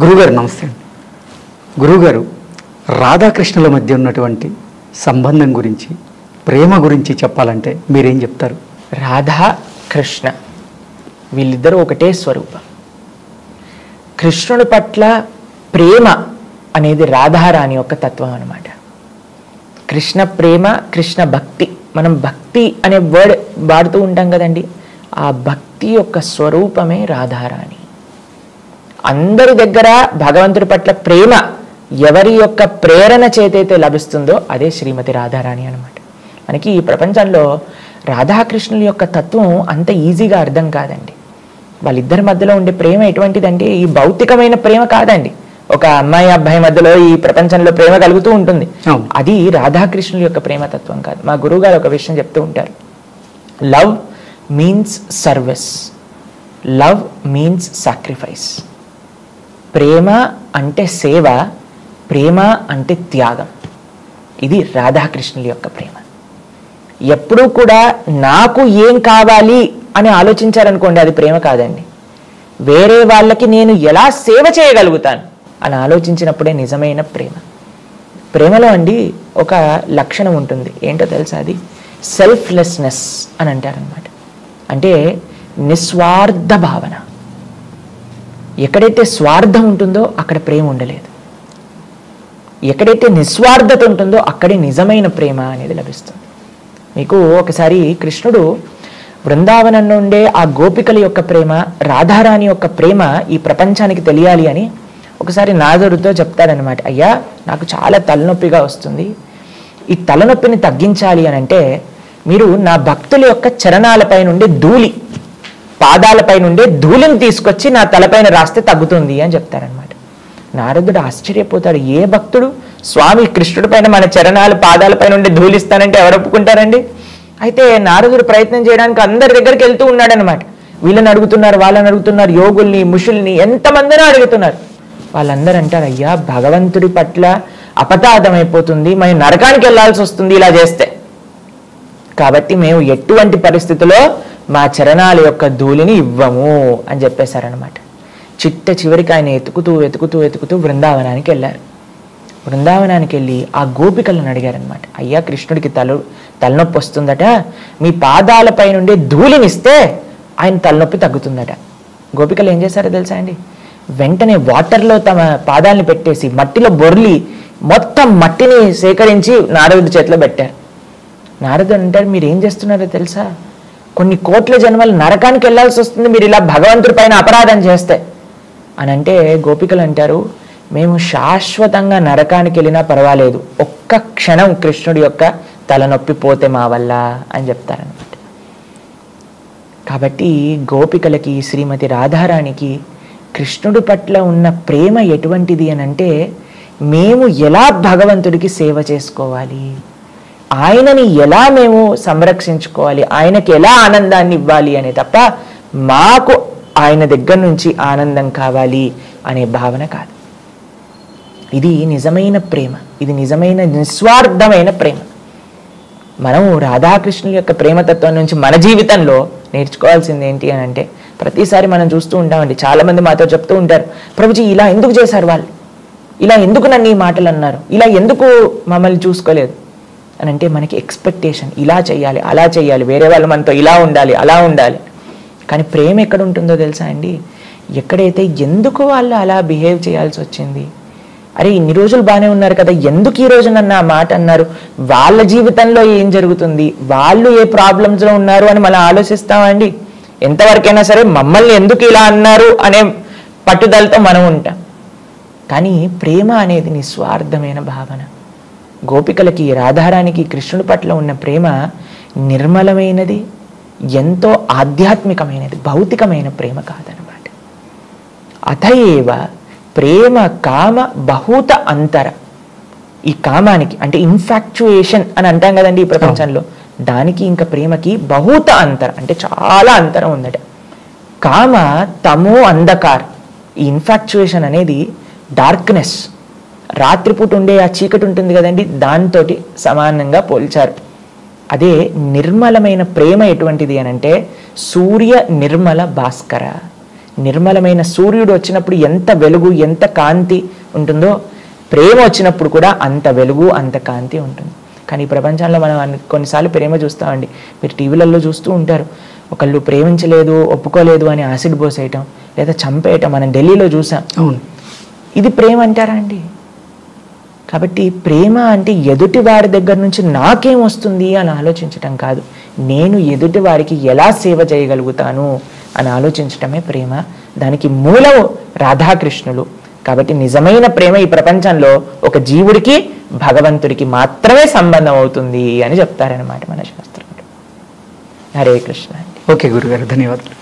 గురుగారు నమస్తే. గురుగారు, రాధాకృష్ణుల మధ్య ఉన్నటువంటి సంబంధం గురించి, ప్రేమ గురించి చెప్పాలంటే మీరేం చెప్తారు? రాధా కృష్ణ వీళ్ళిద్దరూ ఒకటే స్వరూపం. కృష్ణుడి పట్ల ప్రేమ అనేది రాధారాణి యొక్క తత్వం అన్నమాట. కృష్ణ ప్రేమ, కృష్ణ భక్తి. మనం భక్తి అనే వర్డ్ వాడుతూ ఉంటాం కదండి. ఆ భక్తి యొక్క స్వరూపమే రాధారాణి. అందరి దగ్గర భగవంతుడి పట్ల ప్రేమ ఎవరి యొక్క ప్రేరణ చేతైతే లభిస్తుందో అదే శ్రీమతి రాధారాణి అనమాట. మనకి ఈ ప్రపంచంలో రాధాకృష్ణుల యొక్క తత్వం అంత ఈజీగా అర్థం కాదండి. వాళ్ళిద్దరి మధ్యలో ఉండే ప్రేమ ఎటువంటిదంటే ఈ భౌతికమైన ప్రేమ కాదండి. ఒక అమ్మాయి అబ్బాయి మధ్యలో ఈ ప్రపంచంలో ప్రేమ కలుగుతూ ఉంటుంది. అది రాధాకృష్ణుల యొక్క ప్రేమతత్వం కాదు. మా గురువు గారు ఒక విషయం చెప్తూ ఉంటారు. Love means service, love means sacrifice. ప్రేమ అంటే సేవ, ప్రేమ అంటే త్యాగం. ఇది రాధాకృష్ణుల యొక్క ప్రేమ. ఎప్పుడూ కూడా నాకు ఏం కావాలి అని ఆలోచించారనుకోండి, అది ప్రేమ కాదండి. వేరే వాళ్ళకి నేను ఎలా సేవ చేయగలుగుతాను అని ఆలోచించినప్పుడే నిజమైన ప్రేమ. ప్రేమలో అండి ఒక లక్షణం ఉంటుంది. ఏంటో తెలుసా? అది సెల్ఫ్లెస్నెస్ అని అంటారనమాట. అంటే నిస్వార్థ భావన. ఎక్కడైతే స్వార్థం ఉంటుందో అక్కడ ప్రేమ ఉండలేదు. ఎక్కడైతే నిస్వార్థత ఉంటుందో అక్కడే నిజమైన ప్రేమ అనేది లభిస్తుంది. మీకు ఒకసారి కృష్ణుడు బృందావనం నుండే ఆ గోపికల యొక్క ప్రేమ, రాధారాణి యొక్క ప్రేమ ఈ ప్రపంచానికి తెలియాలి అని ఒకసారి నారదుడితో చెప్తాడనమాట. అయ్యా, నాకు చాలా తలనొప్పిగా వస్తుంది. ఈ తలనొప్పిని తగ్గించాలి అని అంటే మీరు నా భక్తుల యొక్క చరణాలపై నుండి ధూళి, పాదాలపై నుండే ధూళిని తీసుకొచ్చి నా తలపైన రాస్తే తగ్గుతుంది అని చెప్తారనమాట. నారదుడు ఆశ్చర్యపోతాడు. ఏ భక్తుడు స్వామి కృష్ణుడి పైన మన చరణాలు పాదాలపై నుండి ధూళిస్తానంటే ఎవరు ఒప్పుకుంటారండి? అయితే నారదుడు ప్రయత్నం చేయడానికి అందరి దగ్గరికి వెళ్తూ ఉన్నాడనమాట. వీళ్ళని అడుగుతున్నారు, వాళ్ళని అడుగుతున్నారు, యోగుల్ని, ముషుల్ని, ఎంతమందినో అడుగుతున్నారు. వాళ్ళందరూ అంటారు, అయ్యా భగవంతుడి పట్ల అపతాదం అయిపోతుంది, మేము నరకానికి వెళ్ళాల్సి వస్తుంది ఇలా చేస్తే. కాబట్టి మేము ఎటువంటి పరిస్థితుల్లో మా చరణాల యొక్క ధూళిని ఇవ్వము అని చెప్పేశారనమాట. చిట్ట చివరికి ఆయన వెతుకుతూ వెతుకుతూ వెతుకుతూ బృందావనానికి వెళ్ళారు. బృందావనానికి వెళ్ళి ఆ గోపికలను అడిగారనమాట. అయ్యా, కృష్ణుడికి తలనొప్పి వస్తుందట, మీ పాదాలపై నుండి ధూళినిస్తే ఆయన తలనొప్పి తగ్గుతుందట. గోపికలు ఏం చేశారో తెలుసా అండి? వెంటనే వాటర్లో తమ పాదాలని పెట్టేసి మట్టిలో బొర్లి మొత్తం మట్టిని సేకరించి నారదుడి చేతిలో పెట్టారు. నారదుడు అంటారు, మీరు ఏం చేస్తున్నారో తెలుసా? కొన్ని కోట్ల జన్మలు నరకానికి వెళ్ళాల్సి వస్తుంది మీరు ఇలా భగవంతుడి పైన అపరాధం చేస్తే అని అంటే, గోపికలు అంటారు, మేము శాశ్వతంగా నరకానికి వెళ్ళినా పర్వాలేదు, ఒక్క క్షణం కృష్ణుడి యొక్క తలనొప్పి పోతే మా వల్ల అని చెప్తారనమాట. కాబట్టి గోపికలకి, శ్రీమతి రాధారాణికి కృష్ణుడి పట్ల ఉన్న ప్రేమ ఎటువంటిది అని అంటే, మేము ఎలా భగవంతుడికి సేవ చేసుకోవాలి, ఆయనని ఎలా మేము సంరక్షించుకోవాలి, ఆయనకి ఎలా ఆనందాన్ని ఇవ్వాలి అనే తప్ప మాకు ఆయన దగ్గర నుంచి ఆనందం కావాలి అనే భావన కాదు. ఇది నిజమైన ప్రేమ. ఇది నిజమైన నిస్వార్థమైన ప్రేమ. మనం రాధాకృష్ణుల యొక్క ప్రేమతత్వం నుంచి మన జీవితంలో నేర్చుకోవాల్సింది ఏంటి అని అంటే, ప్రతిసారి మనం చూస్తూ ఉంటామండి, చాలామంది మాతో చెప్తూ ఉంటారు, ప్రభుజీ ఇలా ఎందుకు చేశారు వాళ్ళు, ఇలా ఎందుకు నన్ను ఈ మాటలు అన్నారు, ఇలా ఎందుకు మమ్మల్ని చూసుకోలేదు అని అంటే, మనకి ఎక్స్పెక్టేషన్, ఇలా చేయాలి, అలా చేయాలి, వేరే వాళ్ళు మనతో ఇలా ఉండాలి, అలా ఉండాలి. కానీ ప్రేమ ఎక్కడ ఉంటుందో తెలుసా అండి? ఎక్కడైతే ఎందుకు వాళ్ళు అలా బిహేవ్ చేయాల్సి వచ్చింది, అరే ఇన్ని రోజులు బాగానే ఉన్నారు కదా, ఎందుకు ఈ రోజు నన్ను ఆ మాట అన్నారు, వాళ్ళ జీవితంలో ఏం జరుగుతుంది, వాళ్ళు ఏ ప్రాబ్లమ్స్లో ఉన్నారు అని మనం ఆలోచిస్తామండి. ఎంతవరకైనా సరే మమ్మల్ని ఎందుకు ఇలా అన్నారు అనే పట్టుదలతో మనం ఉంటాం. కానీ ప్రేమ అనేది నిస్వార్థమైన భావన. గోపికలకి, రాధారానికి కృష్ణుడి పట్ల ఉన్న ప్రేమ నిర్మలమైనది, ఎంతో ఆధ్యాత్మికమైనది, భౌతికమైన ప్రేమ కాదనమాట. అతయేవ ప్రేమ కామ బహూత అంతర. ఈ కామానికి అంటే ఇన్ఫాక్చుయేషన్ అని అంటాం కదండి ఈ ప్రపంచంలో, దానికి ఇంకా ప్రేమకి బహూత అంతర అంటే చాలా అంతరం ఉందట. కామ తమో అంధకార్. ఈ ఇన్ఫాక్చుయేషన్ అనేది డార్క్నెస్, రాత్రిపూట ఉండే ఆ చీకటి ఉంటుంది కదండి, దాంతో సమానంగా పోల్చారు. అదే నిర్మలమైన ప్రేమ ఎటువంటిది అని అంటే, సూర్య నిర్మల భాస్కర. నిర్మలమైన సూర్యుడు వచ్చినప్పుడు ఎంత వెలుగు ఎంత కాంతి ఉంటుందో ప్రేమ వచ్చినప్పుడు కూడా అంత వెలుగు అంత కాంతి ఉంటుంది. కానీ ఈ ప్రపంచంలో మనం కొన్నిసార్లు ప్రేమ చూస్తామండి. మీరు టీవీలలో చూస్తూ ఉంటారు, ఒకళ్ళు ప్రేమించలేదు ఒప్పుకోలేదు అని యాసిడ్ పోసేయటం లేదా చంపేయటం మనం ఢిల్లీలో చూసాం. అవును, ఇది ప్రేమ అంటారా అండి? కాబట్టి ప్రేమ అంటే ఎదుటి వారి దగ్గర నుంచి నాకేం వస్తుంది అని ఆలోచించటం కాదు, నేను ఎదుటి వారికి ఎలా సేవ చేయగలుగుతాను అని ఆలోచించటమే ప్రేమ. దానికి మూలం రాధాకృష్ణులు. కాబట్టి నిజమైన ప్రేమ ఈ ప్రపంచంలో ఒక జీవుడికి భగవంతుడికి మాత్రమే సంబంధం అవుతుంది అని చెప్తారనమాట మన శాస్త్రంలో. హరే కృష్ణ. ఓకే గురుగారు, ధన్యవాదాలు.